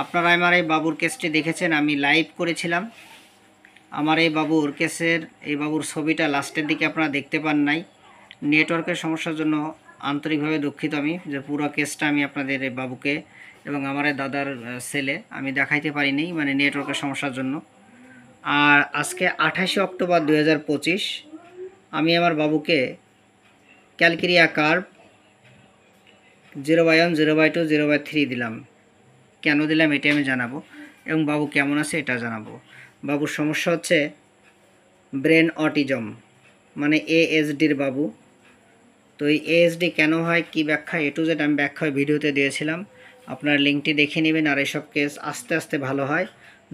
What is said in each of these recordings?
আপনারা আমার এই বাবুর কেসটি দেখেছেন, আমি লাইভ করেছিলাম। আমার এই বাবুর ছবিটা লাস্টের দিকে আপনারা দেখতে পান নাই। নেটওয়ার্কের সমস্যার জন্য আন্তরিকভাবে দুঃখিত আমি, যে পুরো কেসটা আমি আপনাদের এই বাবুকে এবং আমার এই দাদার ছেলে আমি দেখাইতে পারিনি, মানে নেটওয়ার্কের সমস্যার জন্য। আর আজকে 28 অক্টোবর 2025 আমি আমার বাবুকে ক্যালকেরিয়া কার্ভ 0/1, 0/2, 0/3 দিলাম। কেন দিলাম এটা আমি জানাবো, এবং বাবু কেমন আছে এটা জানাবো। বাবুর সমস্যা হচ্ছে ব্রেন অটিজম, মানে ASDর বাবু। তো এই ASD কেন হয়, কি ব্যাখ্যা, A to Z আমি ব্যাখ্যা ভিডিওতে দিয়েছিলাম, আপনার লিঙ্কটি দেখে নেবেন। আর এইসব কেস আস্তে আস্তে ভালো হয়,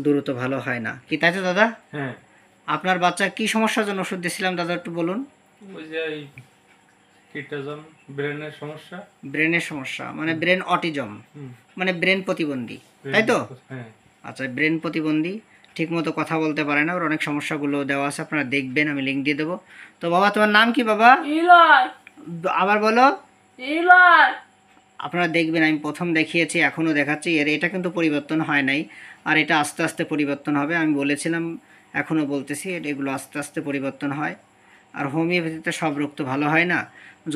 দ্রুত ভালো হয় না। কি তাই তো দাদা? হ্যাঁ। আপনার বাচ্চার কি সমস্যার জন্য ওষুধ দিয়েছিলাম দাদা, একটু বলুন। ওই যে কিটোজম, ব্রেনের সমস্যা। ব্রেনের সমস্যা মানে ব্রেন অটিজম, মানে ব্রেন প্রতিবন্ধী, তাই তো? হ্যাঁ। আচ্ছা, ব্রেন প্রতিবন্ধী, ঠিকমতো কথা বলতে পারে না, ওর অনেক সমস্যাগুলো দেওয়া আছে, আপনারা দেখবেন, আমি লিঙ্ক দিয়ে দেবো। তো বাবা, তোমার নাম কি বাবা? ইলাই। আবার বলো। ইলাই। আপনারা দেখবেন, আমি প্রথম দেখিয়েছি, এখনও দেখাচ্ছি, এটা কিন্তু পরিবর্তন হয় নাই, আর এটা আস্তে আস্তে পরিবর্তন হবে। আমি বলেছিলাম, এখনও বলতেছি, এগুলো আস্তে আস্তে পরিবর্তন হয়। আর হোমিওপ্যাথিতে সব রোগ তো ভালো হয় না,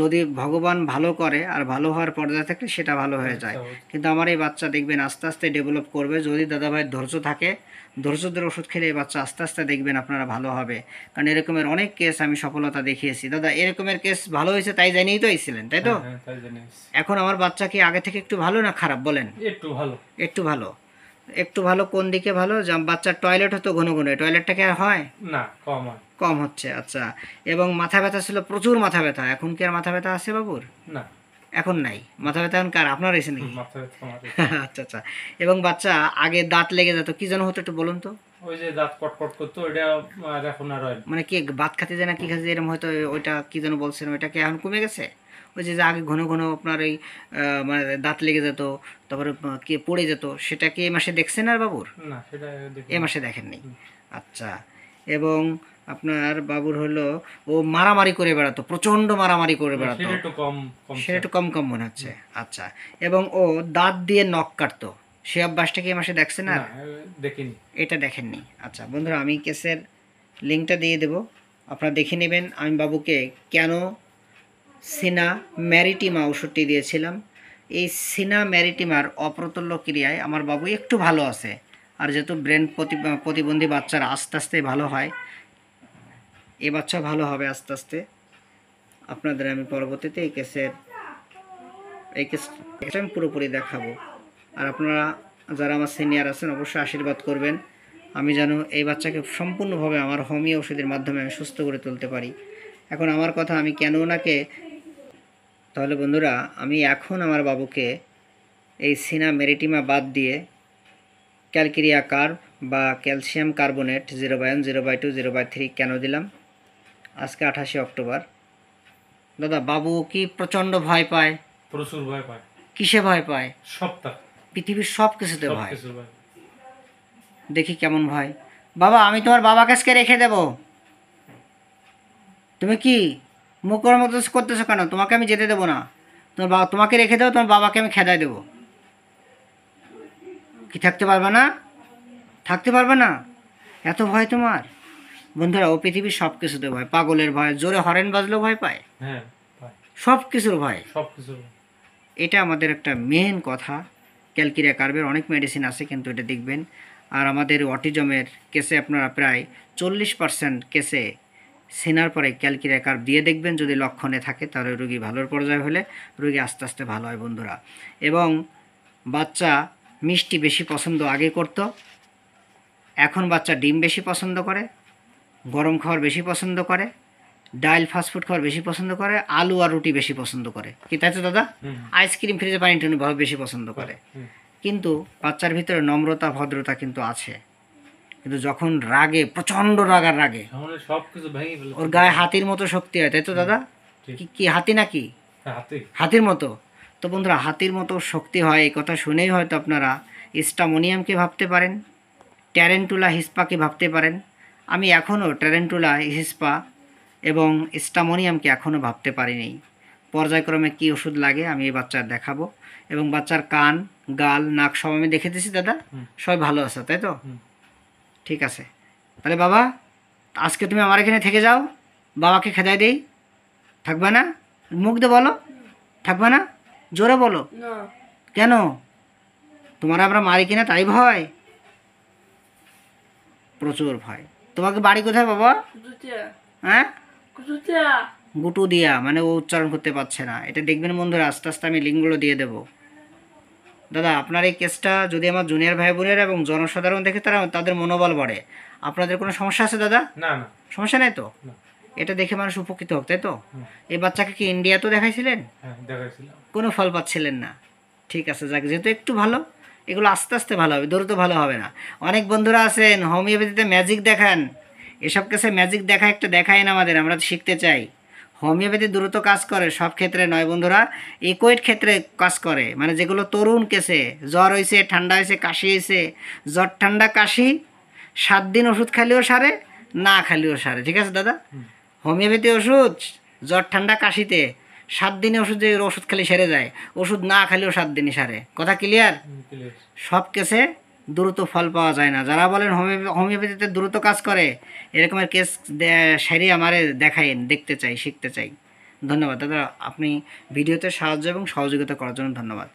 যদি ভগবান ভালো করে আর ভালো হওয়ার পর্যায়ে থাকলে সেটা ভালো হয়ে যায়। কিন্তু আমার এই বাচ্চা দেখবেন আস্তে আস্তে ডেভেলপ করবে, যদি দাদাভাইয়ের ধৈর্য থাকে, ধৈর্য ধরে ওষুধ খেলে এই বাচ্চা আস্তে আস্তে দেখবেন আপনারা ভালো হবে। কারণ এরকমের অনেক কেস আমি সফলতা দেখিয়েছি দাদা, এরকমের কেস ভালো হয়েছে তাই জানিয়েই তো এসেছিলেন, তাই তো? এখন আমার বাচ্চা কি আগে থেকে একটু ভালো না খারাপ বলেন? একটু ভালো। একটু ভালো। একটু ভালো কোন দিকে ভালো? বাচ্চার টয়লেট হতো ঘন ঘন, টয়লেটটা কি আর হয় না? কম হয়। কম হচ্ছে। আচ্ছা, এবং মাথা ব্যথা ছিল, প্রচুর মাথা ব্যথা, এখন কি আর মাথা ব্যথা আছে বাবুর? না, এখন নাই মাথা ব্যথা। এখন কার, আপনার এসে নাকি? মাথা ব্যথা আমার। আচ্ছা আচ্ছা। এবং বাচ্চা আগে দাঁত লেগে যেত, কি যেন হতো একটু বলুন তো। ওই যে দাঁত কটকট করতো, ওইটা আর এখন আর হয় না। মানে কি ভাত খেতে যায় না, কি খাতে এরকম হয়তো, ওইটা কি যেন বলছেন, ওইটা কি এখন কমে গেছে? ওই যে আগে ঘন ঘন আপনার এই মানে দাঁত লেগে যেত, তারপরে কি পড়ে যেত, সেটা কি এই মাসে দেখছেন আর বাবুর? না, সেটা এ মাসে দেখেননি। আচ্ছা, এবং আপনার বাবুর হলো ও মারামারি করে বেড়াতো, প্রচণ্ড মারামারি করে বেড়াতো, সেটা একটু কম। সেটা একটু কম কম মনে হচ্ছে। আচ্ছা, এবং ও দাঁত দিয়ে নখ কাটতো, সে অভ্যাসটা কি এ মাসে দেখছেন আর? দেখিনি। এটা দেখেননি। আচ্ছা বন্ধুরা, আমি কেসের লিঙ্কটা দিয়ে দেবো, আপনারা দেখে নেবেন আমি বাবুকে কেন সিনা ম্যারিটিমা ওষুধটি দিয়েছিলাম। এই সিনা ম্যারিটিমার অপ্রতুল্য ক্রিয়ায় আমার বাবু একটু ভালো আছে। আর যেহেতু ব্রেন প্রতিবন্ধী বাচ্চারা আস্তে আস্তে ভালো হয়, এ বাচ্চা ভালো হবে আস্তে আস্তে। আপনাদের আমি পরবর্তীতে এই কেসটা আমি পুরোপুরি দেখাবো। আর আপনারা যারা আমার সিনিয়র আছেন অবশ্যই আশীর্বাদ করবেন, আমি যেন এই বাচ্চাকে সম্পূর্ণভাবে আমার হোমিও ওষুধের মাধ্যমে আমি সুস্থ করে তুলতে পারি। এখন আমার কথা, আমি কেন ওনাকে, তাহলে বন্ধুরা আমি এখন আমার বাবুকে এই সিনা মেরিটিমা বাদ দিয়ে ক্যালকেরিয়া কার্ভ বা ক্যালসিয়াম কার্বনেট 0/1, 0/2, 0/3 কেন দিলাম? আজকে 28 অক্টোবর। দাদা, বাবু কি প্রচণ্ড ভয় পায়? প্রচুর ভয় পায়। কিসে ভয় পায়? সবটা, পৃথিবীর সব কিছুতে ভয়। দেখি কেমন ভয়। বাবা, আমি তোমার বাবা কাছকে রেখে দেব। তুমি কি মুখের মতো করতেছো কেন? তোমাকে আমি যেতে দেবো না। তোমার বাবা, তোমাকে রেখে দেবো, তোমার বাবাকে আমি খেদাই দেবো। কি থাকতে পারবে না? থাকতে পারবে না? এত ভয় তোমার? বন্ধুরা, ও পৃথিবীর সব কিছুতে ভয়, পাগলের ভয়, জোরে হরেন বাজলেও ভয় পায়, হ্যাঁ, সব কিছুর ভয়। সব কিছু। এটা আমাদের একটা মেন কথা। ক্যালকেরিয়া কার্ভের অনেক মেডিসিন আছে, কিন্তু এটা দেখবেন। আর আমাদের অটিজমের কেসে আপনারা প্রায় 40% কেসে সিনার পরে ক্যালকেরিয়া কার্ভ দিয়ে দেখবেন, যদি লক্ষণে থাকে তাহলে রোগী ভালোর পর্যায়ে হলে রোগী আস্তে আস্তে ভালো হয় বন্ধুরা। এবং বাচ্চা মিষ্টি বেশি পছন্দ আগে করতো, এখন বাচ্চা ডিম বেশি পছন্দ করে, গরম খাবার বেশি পছন্দ করে, ডাল ফাস্টফুড খাবার বেশি পছন্দ করে, আলু আর রুটি বেশি পছন্দ করে। কি তাই তো দাদা? আইসক্রিম, ফ্রিজে পানি টানি বেশি পছন্দ করে। কিন্তু বাচ্চার ভিতরে নম্রতা ভদ্রতা কিন্তু আছে, কিন্তু যখন রাগে, প্রচণ্ড রাগার রাগে ওর গায়ে হাতির মতো শক্তি হয়, তাই তো দাদা? কি হাতি নাকি? হাতির মতো। তো বন্ধুরা, হাতির মতো শক্তি হয়, এই কথা শুনেই হয়তো আপনারা স্টামোনিয়ামকে ভাবতে পারেন, ট্যারেন্টুলা হিসপাকে ভাবতে পারেন। আমি এখনও ট্যারেন্টুলা হিসপা এবং স্টামোনিয়ামকে এখনও ভাবতে পারিনি। পর্যায়ক্রমে কী ওষুধ লাগে আমি এই বাচ্চার দেখাবো, এবং বাচ্চার কান, গাল, নাক সব আমি দেখে দিয়েছি দাদা, হুম। সবাই ভালো আছে তাই তো? হুম। ঠিক আছে, তাহলে বাবা আজকে তুমি আমার এখানে থেকে যাও, বাবাকে খেদাই দেই, থাকবে না? মুখ দিয়ে বলো, থাকবে না? জোরে বলো। না কেন? তোমার আমরা মারি কিনা তাই ভয়? প্রচুর ভয়। তোমাকে বাড়ি কোথায় বাবা? কুতুতিয়া হ্যাঁ, কুতুতিয়া গুটু দিয়া, মানে ও উচ্চারণ করতে পারছে না। এটা দেখবেন বন্ধুরা, আস্তে আস্তে আমি লিঙ্কগুলো দিয়ে দেবো। দাদা আপনার এই কেসটা যদি আমার জুনিয়র ভাই বোনেরা এবং জনসাধারণ দেখে তারা তাদের মনোবল বাড়ে। আপনাদের কোনো সমস্যা আছে দাদা? না না সমস্যা নেই তো? না। এটা দেখে মানুষ উপকৃত হোক তাই তো? হুম। এই বাচ্চাকে কি ইন্ডিয়াতেও দেখাইছিলেন? হ্যাঁ দেখাইছিলাম। কোনো ফল পাচ্ছিলেন না? ঠিক আছে, যাক, যেহেতু একটু ভালো, এগুলো আস্তে আস্তে ভালো হবে, দ্রুত ভালো হবে না। অনেক বন্ধুরা আছেন হোমিওপ্যাথিতে ম্যাজিক দেখান, এসব কেসে ম্যাজিক দেখা একটা দেখায় না আমাদের, আমরা শিখতে চাই। হোমিওপ্যাথি দ্রুত কাজ করে, সব ক্ষেত্রে নয় বন্ধুরা, ইকুইড ক্ষেত্রে কাজ করে, মানে যেগুলো তরুণ কেসে জ্বর হয়েছে, ঠান্ডা হয়েছে, কাশি হয়েছে, জ্বর ঠান্ডা কাশি 7 দিন ওষুধ খালিও সারে, না খালিও সারে। ঠিক আছে দাদা? হোমিওপ্যাথি ওষুধ জ্বর ঠান্ডা কাশিতে 7 দিনে ওষুধ, যে ওষুধ খালি সেরে যায়, ওষুধ না খালিও 7 দিনই সারে। কথা ক্লিয়ার? ক্লিয়ার। সব কেসে দ্রুত ফল পাওয়া যায় না। যারা বলেন হোমিওপ্যাথিতে দ্রুত কাজ করে, এরকমের কেস সেরে আমারে দেখাইন, দেখতে চাই, শিখতে চাই। ধন্যবাদ দাদা, আপনি ভিডিওতে সাহায্য এবং সহযোগিতা করার জন্য ধন্যবাদ।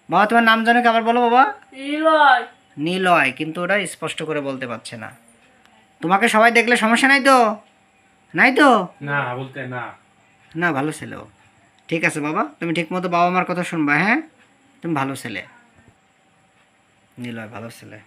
বাবা তোমার নাম জানো কি আবার বলো বাবা? ইলয় নীলয়, কিন্তু ওটা স্পষ্ট করে বলতে পারছে না। তোমাকে সবাই দেখলে সমস্যা নাই তো? নাই তো? না বলতে না। না, ভালো ছেলে ও। ঠিক আছে বাবা, তুমি ঠিক মতো বাবা মার কথা শুনবা, হ্যাঁ? তুমি ভালো ছেলে, নীলয় ভালো ছেলে।